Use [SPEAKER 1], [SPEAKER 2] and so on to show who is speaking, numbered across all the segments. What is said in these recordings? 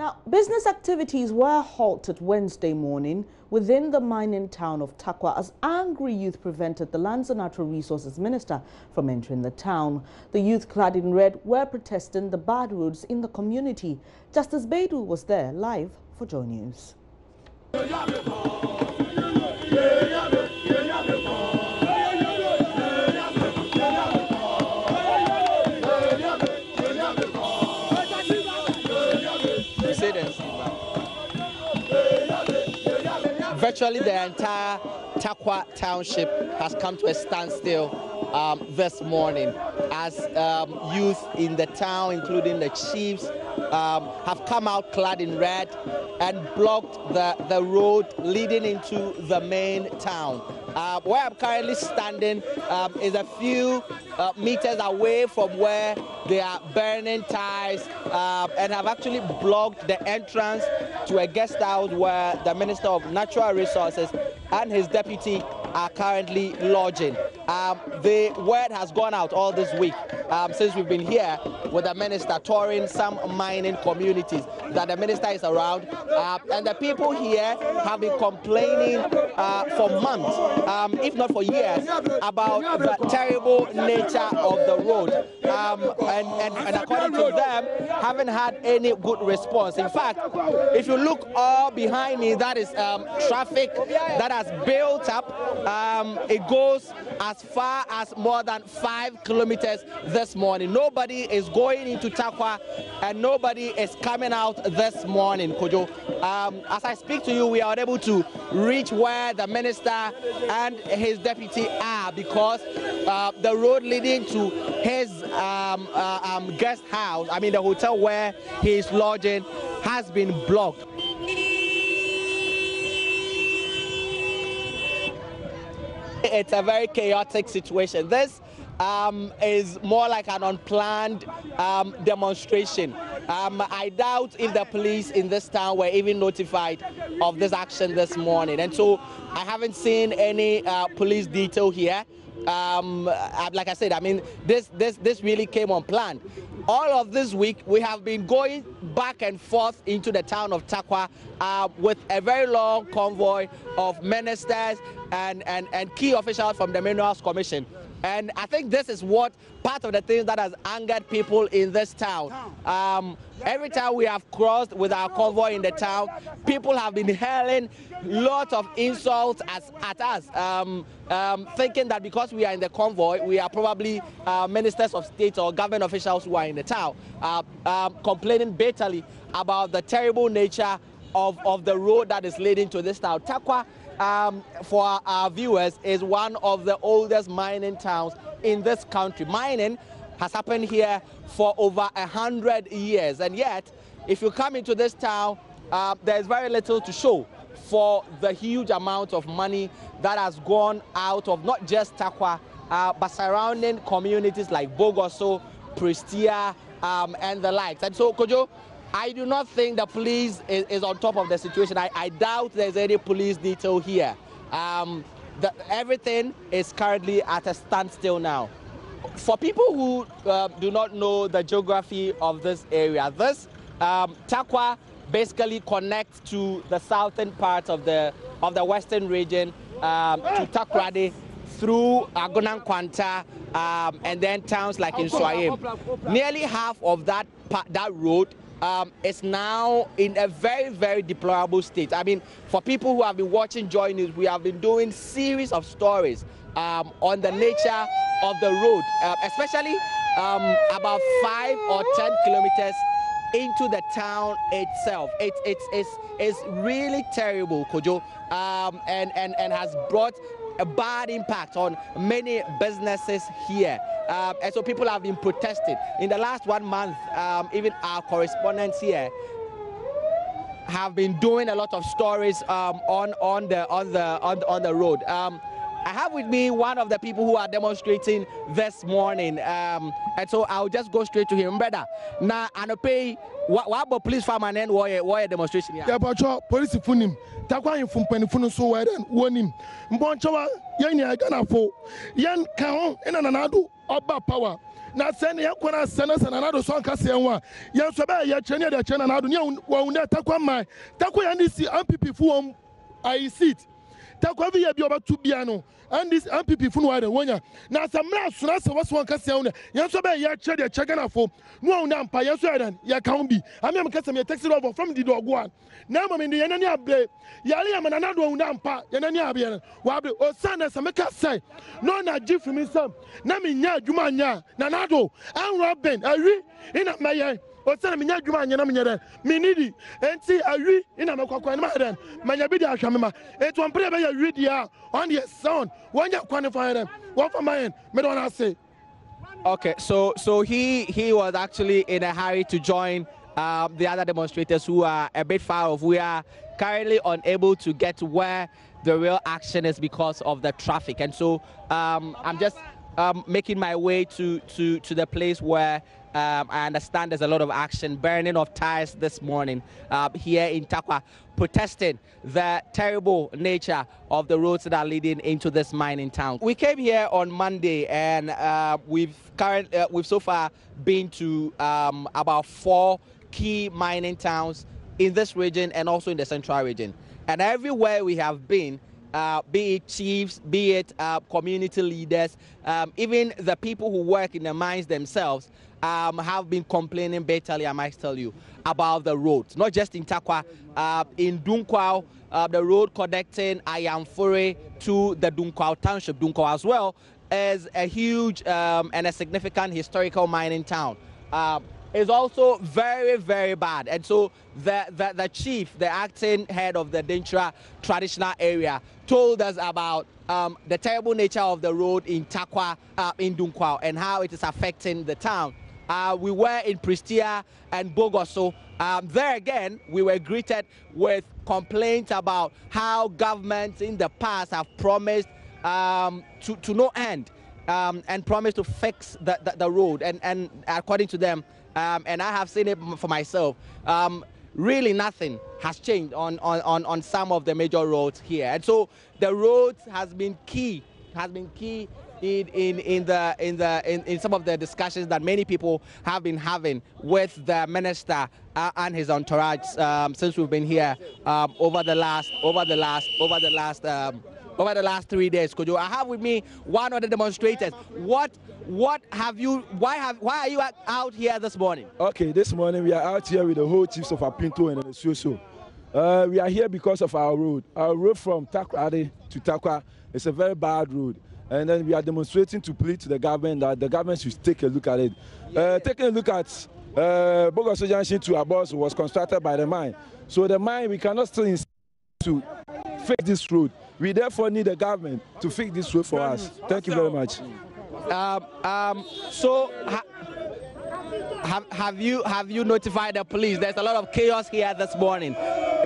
[SPEAKER 1] Now, business activities were halted Wednesday morning within the mining town of Tarkwa as angry youth prevented the Lands and Natural Resources Minister from entering the town. The youth clad in red were protesting the bad roads in the community. Justice Beidou was there live for JoyNews.
[SPEAKER 2] Virtually the entire Tarkwa township has come to a standstill this morning as youth in the town, including the chiefs, have come out clad in red and blocked the road leading into the main town. Where I'm currently standing is a few meters away from where they are burning ties and have actually blocked the entrance to a guest house where the Minister of Natural Resources and his deputy are currently lodging. The word has gone out all this week since we've been here with the minister touring some mining communities that the minister is around, and the people here have been complaining for months, if not for years, about the terrible nature of the road, and according to them, haven't had any good response. In fact, if you look all behind me, that is traffic that has built up. It goes as far as more than 5 kilometers this morning. Nobody is going into Tarkwa and nobody is coming out this morning, Kojo. As I speak to you, we are able to reach where the minister and his deputy are because the road leading to his guest house, I mean the hotel where he is lodging, has been blocked. It's a very chaotic situation. This is more like an unplanned demonstration. I doubt if the police in this town were even notified of this action this morning. And so I haven't seen any police detail here. Like I said, I mean, this really came unplanned. All of this week, we have been going back and forth into the town of Tarkwa with a very long convoy of ministers and key officials from the Minerals Commission. And I think this is what part of the things that has angered people in this town. Every time we have crossed with our convoy in the town, people have been hurling lots of insults at us, thinking that because we are in the convoy, we are probably ministers of state or government officials who are in the town, complaining bitterly about the terrible nature of the road that is leading to this town. Tarkwa, for our viewers, is one of the oldest mining towns in this country. Mining has happened here for over 100 years, and yet if you come into this town, there's very little to show for the huge amount of money that has gone out of not just Tarkwa, but surrounding communities like Bogoso, Prestia, and the likes. And so, Kojo, I do not think the police is on top of the situation. I doubt there's any police detail here. Everything is currently at a standstill now. For people who do not know the geography of this area, this Tarkwa basically connects to the southern part of the western region, to Takrade, through Agonan Kwanta, and then towns like in Swayim. Nearly half of that road is now in a very, very deplorable state. I mean, for people who have been watching JoyNews, we have been doing series of stories on the nature of the road, especially about 5 or 10 kilometers into the town itself. It's really terrible, Kojo, and has brought a bad impact on many businesses here. And so people have been protesting. In the last 1 month, even our correspondents here have been doing a lot of stories on the road. have with me one of the people who are demonstrating this morning, and so I'll just go straight to him. Brother, now anope what about police fireman and why demonstration here?
[SPEAKER 3] Yeah, but police funim. Takwa infum penifunu so where then wonim. Mbonchawa yen ya gana fo. Yen kaon ina nanado oba power. Na sene ya kwana sene nanado so anka senwa. Yen so ba ya chene de chene nanado nya wa unde takwa mai. Takwa ya ndisi MPP fu I sit. Takwa bi ya bi oba tu bia no. And this MPP funu wire wonya na samra sura se waso anka senwa. Yen so ba ya chene de chegana fo. No una mpa yen so ya ya kan bi. Ami am kasa me taxi driver from the dog one. Na mama ndi yanani abre yale ya mananado una mpa yanani abre wa abre o sana sameka sai no na jifu mi sam na me nya adwuma nya nanado an Robin awi ina maye o sana me nya adwuma nya na me nyere me nidi enti awi ina makwakwa na maden manya bi di ahwamema etu ampre be ya wi dia on the sound wanya qualify them what for mine me don't say.
[SPEAKER 2] Okay, so he was actually in a hurry to join the other demonstrators who are a bit far off. We are currently unable to get to where the real action is because of the traffic, and so I'm just making my way to the place where I understand there's a lot of action, burning of tires this morning here in Tarkwa, protesting the terrible nature of the roads that are leading into this mining town. We came here on Monday, and we've so far been to about 4 key mining towns in this region and also in the central region. And everywhere we have been, be it chiefs, be it community leaders, even the people who work in the mines themselves have been complaining bitterly, I might tell you, about the roads. Not just in Tarkwa, in Dunkwao, the road connecting Ayamfure to the Dunkwao township, Dunkwao as well, is a huge and a significant historical mining town. Is also very, very bad. And so the chief, the acting head of the Dintra traditional area, told us about the terrible nature of the road in Tarkwa, in Dunkwao, and how it is affecting the town. We were in Pristia and Bogoso. There again, we were greeted with complaints about how governments in the past have promised to no end and promised to fix the road. And according to them, and I have seen it for myself, really nothing has changed on some of the major roads here. And so the roads has been key in some of the discussions that many people have been having with the minister and his entourage since we've been here over the last 3 days. Kojo, I have with me one of the demonstrators. What have you? Why are you out here this morning?
[SPEAKER 4] Okay, this morning we are out here with the whole chiefs of Apinto and the Suso. We are here because of our road. Our road from Tarkwa to Tarkwa is a very bad road. And then we are demonstrating to plead to the government that the government should take a look at it. Taking a look at Bogoso Junction to Abos was constructed by the mine. So the mine, we cannot still insist to fix this road. We therefore need the government to fix this road for us. Thank you very much.
[SPEAKER 2] Have you notified the police? There's a lot of chaos here this morning.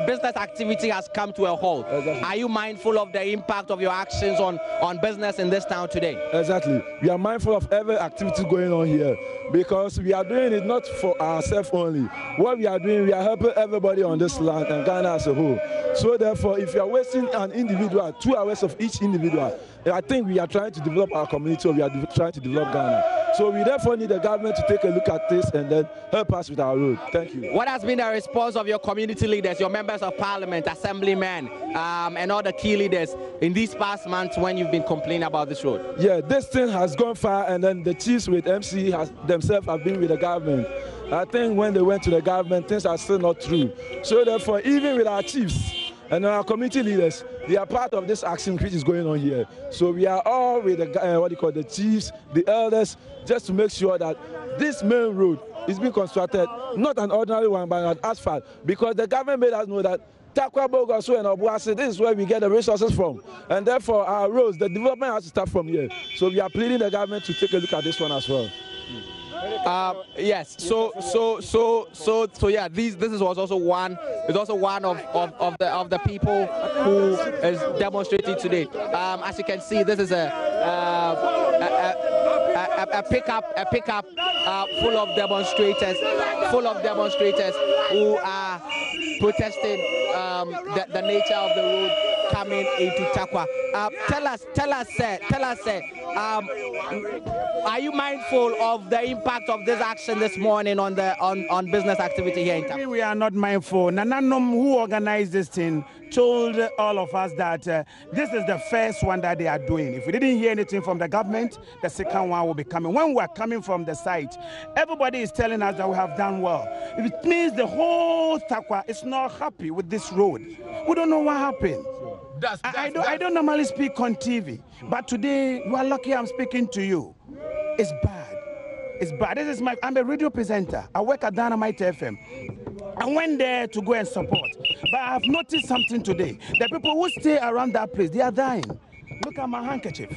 [SPEAKER 2] Business activity has come to a halt. Exactly. Are you mindful of the impact of your actions on business in this town today?
[SPEAKER 4] Exactly. We are mindful of every activity going on here because we are doing it not for ourselves only. What we are doing, we are helping everybody on this land and Ghana as a whole. So therefore, if you are wasting an individual, 2 hours of each individual, I think we are trying to develop our community, or we are trying to develop Ghana. So we therefore need the government to take a look at this and then help us with our road. Thank you.
[SPEAKER 2] What has been the response of your community leaders, your members of parliament, assemblymen, and all the key leaders in these past months when you've been complaining about this road?
[SPEAKER 4] Yeah, this thing has gone far, and then the chiefs with MC themselves have been with the government. I think when they went to the government, things are still not true. So therefore, even with our chiefs and our community leaders, they are part of this action which is going on here. So we are all with the the chiefs, the elders, just to make sure that this main road is being constructed, not an ordinary one, but an asphalt, because the government made us know that Tarkwa, Bogoso, and Obuasi, this is where we get the resources from. And therefore, our roads, the development has to start from here. So we are pleading the government to take a look at this one as well.
[SPEAKER 2] Yes. So yeah. This was also one. Is also one of the people who is demonstrating today. As you can see, this is a pickup full of demonstrators who are protesting the nature of the road coming into Tarkwa. Tell us, sir, are you mindful of the impact of this action this morning on business activity here in Tarkwa?
[SPEAKER 5] We are not mindful. Nananom, who organized this thing, told all of us that this is the first one that they are doing. If we didn't hear anything from the government, the second one will be coming. When we are coming from the site, everybody is telling us that we have done well. It means the whole Tarkwa is not happy with this road. We don't know what happened. I don't normally speak on TV, but today you are lucky I'm speaking to you. It's bad. It's bad. I'm a radio presenter. I work at Dynamite FM. I went there to go and support. But I have noticed something today. The people who stay around that place, they are dying. Look at my handkerchief.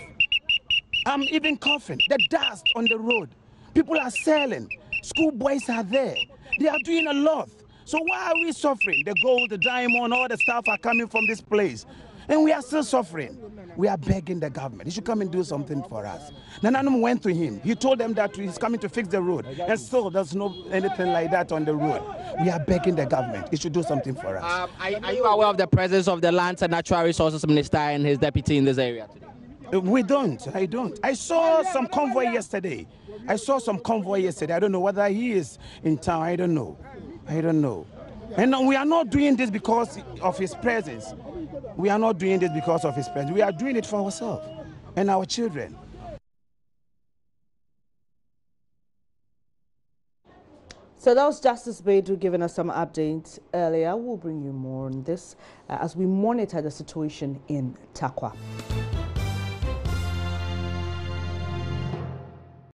[SPEAKER 5] I'm even coughing. The dust on the road. People are selling. Schoolboys are there. They are doing a lot. So why are we suffering? The gold, the diamond, all the stuff are coming from this place. And we are still suffering. We are begging the government. He should come and do something for us. Nananum went to him. He told them that he's coming to fix the road. And still, there's no anything like that on the road. We are begging the government. He should do something for us.
[SPEAKER 2] Are you aware of the presence of the Lands and Natural Resources Minister and his deputy in this area today?
[SPEAKER 5] We don't. I don't. I saw some convoy yesterday. I don't know whether he is in town. I don't know. And we are not doing this because of his presence. We are not doing this because of his presence. We are doing it for ourselves and our children.
[SPEAKER 1] So that was Justice Beidou giving us some updates earlier. We'll bring you more on this as we monitor the situation in Tarkwa.